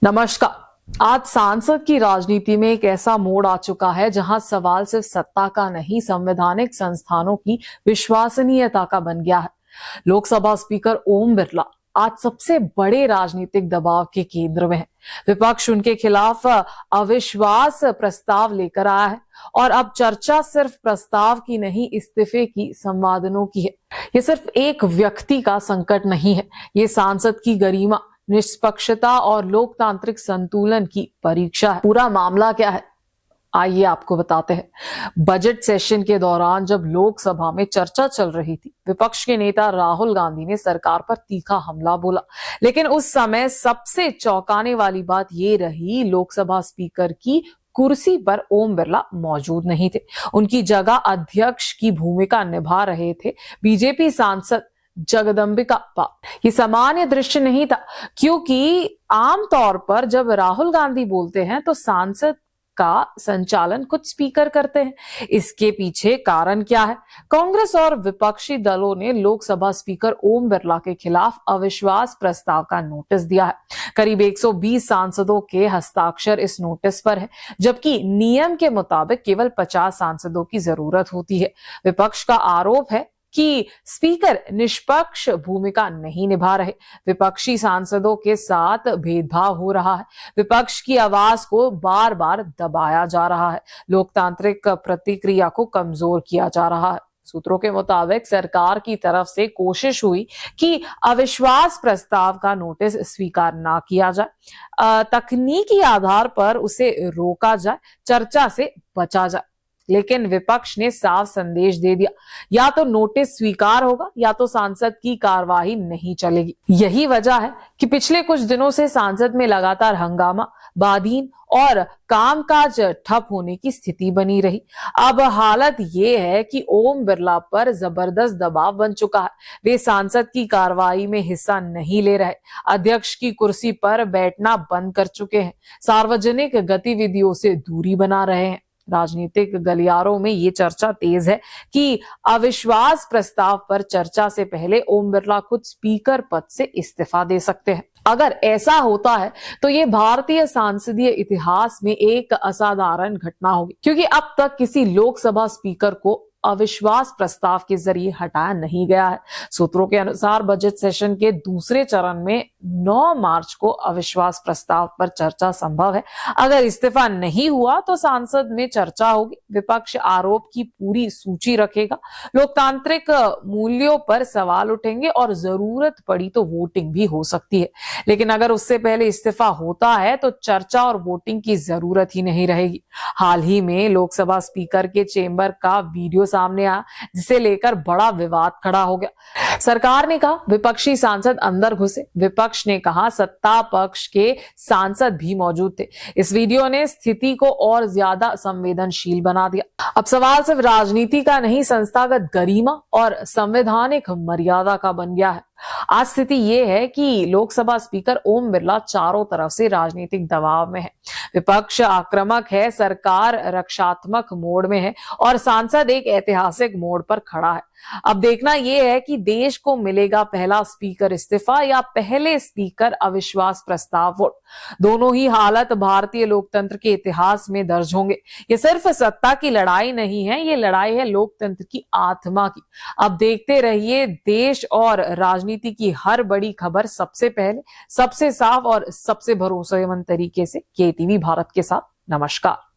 नमस्कार। आज सांसद की राजनीति में एक ऐसा मोड़ आ चुका है जहां सवाल सिर्फ सत्ता का नहीं, संवैधानिक संस्थानों की विश्वसनीयता का बन गया है। लोकसभा स्पीकर ओम बिरला आज सबसे बड़े राजनीतिक दबाव के केंद्र में है। विपक्ष उनके खिलाफ अविश्वास प्रस्ताव लेकर आया है और अब चर्चा सिर्फ प्रस्ताव की नहीं, इस्तीफे की, संवादों की है। ये सिर्फ एक व्यक्ति का संकट नहीं है, ये सांसद की गरिमा, निष्पक्षता और लोकतांत्रिक संतुलन की परीक्षा है। पूरा मामला क्या है, आइए आपको बताते हैं। बजट सेशन के दौरान जब लोकसभा में चर्चा चल रही थी, विपक्ष के नेता राहुल गांधी ने सरकार पर तीखा हमला बोला। लेकिन उस समय सबसे चौंकाने वाली बात ये रही, लोकसभा स्पीकर की कुर्सी पर ओम बिरला मौजूद नहीं थे। उनकी जगह अध्यक्ष की भूमिका निभा रहे थे बीजेपी सांसद जगदंबिका पाल। ये सामान्य दृश्य नहीं था, क्योंकि आमतौर पर जब राहुल गांधी बोलते हैं तो सांसद का संचालन खुद स्पीकर करते हैं। इसके पीछे कारण क्या है? कांग्रेस और विपक्षी दलों ने लोकसभा स्पीकर ओम बिरला के खिलाफ अविश्वास प्रस्ताव का नोटिस दिया है। करीब 120 सांसदों के हस्ताक्षर इस नोटिस पर है, जबकि नियम के मुताबिक केवल 50 सांसदों की जरूरत होती है। विपक्ष का आरोप है कि स्पीकर निष्पक्ष भूमिका नहीं निभा रहे, विपक्षी सांसदों के साथ भेदभाव हो रहा है, विपक्ष की आवाज को बार बार दबाया जा रहा है, लोकतांत्रिक प्रतिक्रिया को कमजोर किया जा रहा है। सूत्रों के मुताबिक सरकार की तरफ से कोशिश हुई कि अविश्वास प्रस्ताव का नोटिस स्वीकार ना किया जाए, तकनीकी आधार पर उसे रोका जाए, चर्चा से बचा जाए। लेकिन विपक्ष ने साफ संदेश दे दिया, या तो नोटिस स्वीकार होगा या तो सांसद की कार्यवाही नहीं चलेगी। यही वजह है कि पिछले कुछ दिनों से सांसद में लगातार हंगामा, बादीन और कामकाज ठप होने की स्थिति बनी रही। अब हालत ये है कि ओम बिरला पर जबरदस्त दबाव बन चुका है। वे सांसद की कार्यवाही में हिस्सा नहीं ले रहे, अध्यक्ष की कुर्सी पर बैठना बंद कर चुके हैं, सार्वजनिक गतिविधियों से दूरी बना रहे हैं। राजनीतिक गलियारों में ये चर्चा तेज है कि अविश्वास प्रस्ताव पर चर्चा से पहले ओम बिरला खुद स्पीकर पद से इस्तीफा दे सकते हैं। अगर ऐसा होता है तो ये भारतीय सांसदीय इतिहास में एक असाधारण घटना होगी, क्योंकि अब तक किसी लोकसभा स्पीकर को अविश्वास प्रस्ताव के जरिए हटाया नहीं गया है। सूत्रों के अनुसार बजट सेशन के दूसरे चरण में 9 मार्च को अविश्वास प्रस्ताव पर चर्चा संभव है। अगर इस्तीफा नहीं हुआ तो सांसद में चर्चा होगी, विपक्ष आरोप की पूरी सूची रखेगा, लोकतांत्रिक मूल्यों पर सवाल उठेंगे और जरूरत पड़ी तो वोटिंग भी हो सकती है। लेकिन अगर उससे पहले इस्तीफा होता है तो चर्चा और वोटिंग की जरूरत ही नहीं रहेगी। हाल ही में लोकसभा स्पीकर के चेंबर का वीडियो सामने आया, जिसे लेकर बड़ा विवाद खड़ा हो गया। सरकार ने कहा विपक्षी सांसद अंदर घुसे, विपक्ष ने कहा सत्ता पक्ष के सांसद भी मौजूद थे। इस वीडियो ने स्थिति को और ज्यादा संवेदनशील बना दिया। अब सवाल सिर्फ राजनीति का नहीं, संस्थागत गरिमा और संवैधानिक मर्यादा का बन गया है। आज स्थिति यह है कि लोकसभा स्पीकर ओम बिरला चारों तरफ से राजनीतिक दबाव में है। विपक्ष आक्रामक है, सरकार रक्षात्मक मोड में है और सांसद एक ऐतिहासिक मोड़ पर खड़ा है। अब देखना यह है कि देश को मिलेगा पहला स्पीकर इस्तीफा या पहले स्पीकर अविश्वास प्रस्ताव वोट। दोनों ही हालत भारतीय लोकतंत्र के इतिहास में दर्ज होंगे। ये सिर्फ सत्ता की लड़ाई नहीं है, ये लड़ाई है लोकतंत्र की आत्मा की। अब देखते रहिए, देश और राजनीति की हर बड़ी खबर सबसे पहले, सबसे साफ और सबसे भरोसेमंद तरीके से केटीवी भारत के साथ। नमस्कार।